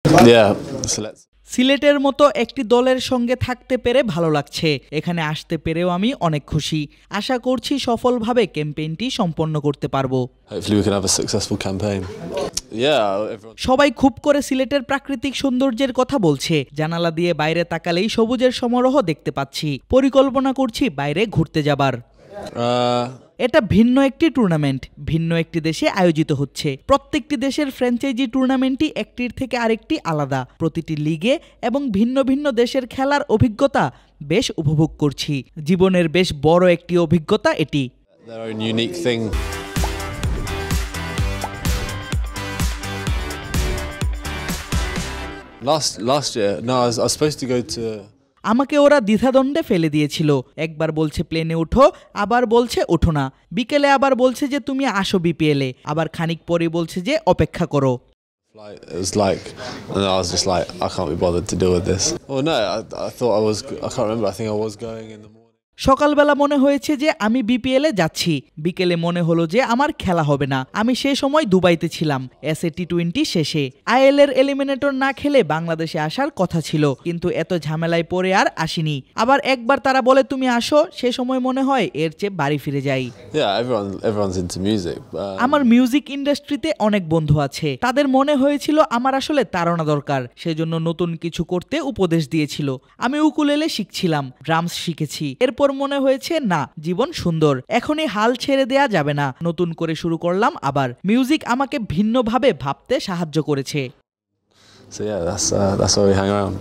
Yeah, so let's. সিলেটের মতো একটি দলের সঙ্গে থাকতে পেরে ভালো লাগছে। এখানে আসতে পেরেও আমি অনেক খুশি। আশা করছি সফলভাবে ক্যাম্পেইনটি সম্পন্ন করতে পারবো। Hopefully we can have a successful campaign. Yeah, everyone. সবাই খুব করে সিলেটের প্রাকৃতিক সৌন্দর্যের কথা বলছে। জানালা দিয়ে বাইরে তাকালেই সবুজের সমারোহ দেখতে পাচ্ছি। পরিকল্পনা করছি বাইরে ঘুরতে যাবার। এটা ভিন্ন একটি টুর্নামেন্ট, ভিন্ন একটি দেশে আয়োজিত হচ্ছে। প্রত্যেকটি দেশের ফ্র্যাঞ্চাইজি টুর্নামেন্টই একটির থেকে আরেকটি আলাদা। প্রতিটি লিগে এবং ভিন্ন ভিন্ন দেশের খেলার অভিজ্ঞতা বেশ উপভোগ করছি। জীবনের বেশ বড় একটি অভিজ্ঞতা এটি। Their own unique thing. Last year, no, I was supposed to go to. আমাকে ওরা দ্বিধাদ্বন্দ্বে ফেলে দিয়েছিল। একবার বলছে প্লেনে উঠো, আবার বলছে ওঠো না। বিকেলে আবার বলছে যে তুমি আসো বিপিএলে, আবার খানিক পরে বলছে যে অপেক্ষা করো। It was like, and I was just like, I can't be bothered to deal with this. Well, no, I thought I can't remember. I think I was going in the morning. সকালবেলা মনে হয়েছে যে আমি বিপিএলে যাচ্ছি, বিকেলে মনে হলো যে আমার খেলা হবে না। আমি সে সময় দুবাইতে ছিলাম এসএ টি20 শেষে। আইএল এর এলিমিনেটর না খেলে বাংলাদেশে আসার কথা ছিল, কিন্তু এত ঝামেলায় পড়ে আর আসিনি। আবার একবার তারা বলে তুমি আসো, সে সময় মনে হয় এর চেয়ে বাড়ি ফিরে যাই। Everyone's into music. আমার মিউজিক ইন্ডাস্ট্রিতে অনেক বন্ধু আছে। তাদের মনে হয়েছিল আমার আসলে তাড়না দরকার, সেজন্য নতুন কিছু করতে উপদেশ দিয়েছিল। আমি উকুলেলে শিখছিলাম, ড্রামস শিখেছি। এরপর মনে হয়েছে না, জীবন সুন্দর, এখনই হাল ছেড়ে দেয়া যাবে না। নতুন করে শুরু করলাম আবার। মিউজিক আমাকে ভিন্নভাবে ভাবতে সাহায্য করেছে। So yeah, that's why we hang around.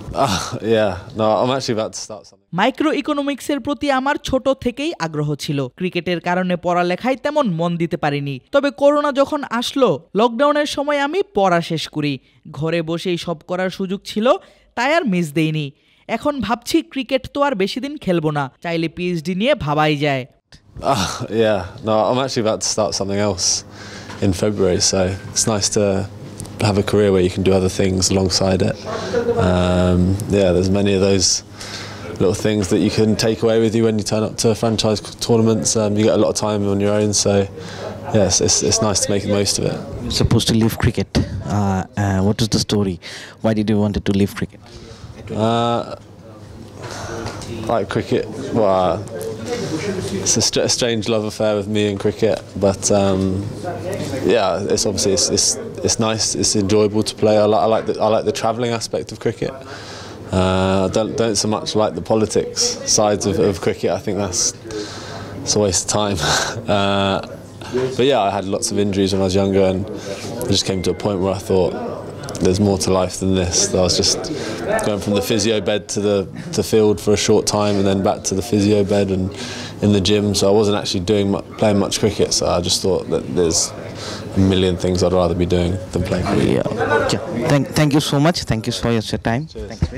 Yeah, no, I'm actually about to start something. Micro ইকোনমিক্সের প্রতি আমার ছোট থেকেই আগ্রহ ছিল। ক্রিকেটের কারণে পড়ালেখায় তেমন মন দিতে পারিনি। তবে করোনা যখন আসলো, লকডাউনের সময় আমি পড়া শেষ করি। ঘরে বসেই সব করার সুযোগ ছিল, তাই আর মিস দেইনি। এখন ভাবছি ক্রিকেট তো আর বেশি দিন খেলবো না, চাইলে পিএইচডি নিয়ে ভাবাই যায়। Yeah, no, I'm actually about to start something else in February, so it's nice to have a career where you can do other things alongside it. Yeah, there's many of those little things that you can take away with you when you turn up to franchise tournaments. You get a lot of time on your own, so yes, it's nice to make the most of it. You're supposed to leave cricket. What is the story? Why did you want to leave cricket? Like cricket, well, it's a strange love affair with me and cricket, but yeah, it's obviously it's nice, it's enjoyable to play. I like the travelling aspect of cricket. I don't so much like the politics sides of cricket. I think it's a waste of time. But yeah, I had lots of injuries when I was younger, and I just came to a point where I thought there's more to life than this. I was just going from the physio bed to the field for a short time, and then back to the physio bed and in the gym. So I wasn't actually playing much cricket. So I just thought that there's a million things I'd rather be doing than playing cricket. Yeah. Thank you so much. Thank you for your time. Cheers. Thanks,